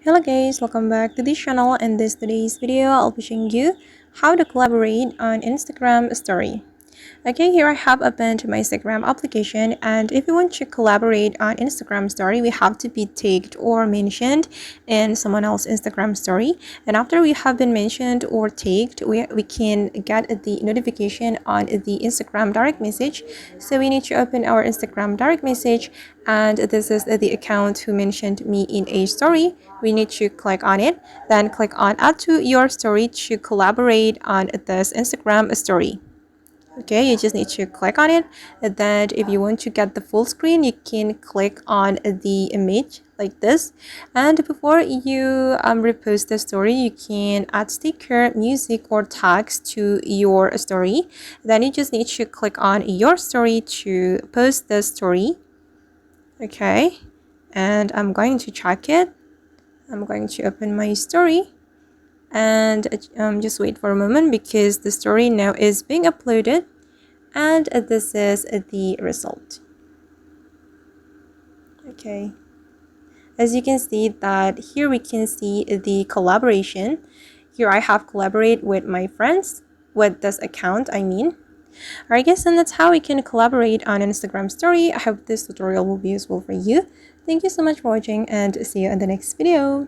Hello guys, welcome back to this channel. In today's video, I'll be showing you how to collaborate on Instagram story. Okay, here I have opened my Instagram application, and if you want to collaborate on Instagram story, we have to be tagged or mentioned in someone else's Instagram story. And after we have been mentioned or tagged, we can get the notification on the Instagram direct message. So we need to open our Instagram direct message, and this is the account who mentioned me in a story. We need to click on it, then click on add to your story to collaborate on this Instagram story. Okay, you just need to click on it, and then if you want to get the full screen, you can click on the image like this. And before you repost the story, you can add sticker, music, or tags to your story. Then you just need to click on your story to post the story. Okay, and I'm going to check it. I'm going to open my story, and just wait for a moment because the story now is being uploaded. And this is the result. Okay, as you can see that here we can see the collaboration. Here I have collaborate with my friends with this account, Alright guys, and that's how we can collaborate on Instagram story. I hope this tutorial will be useful for you. Thank you so much for watching, and see you in the next video.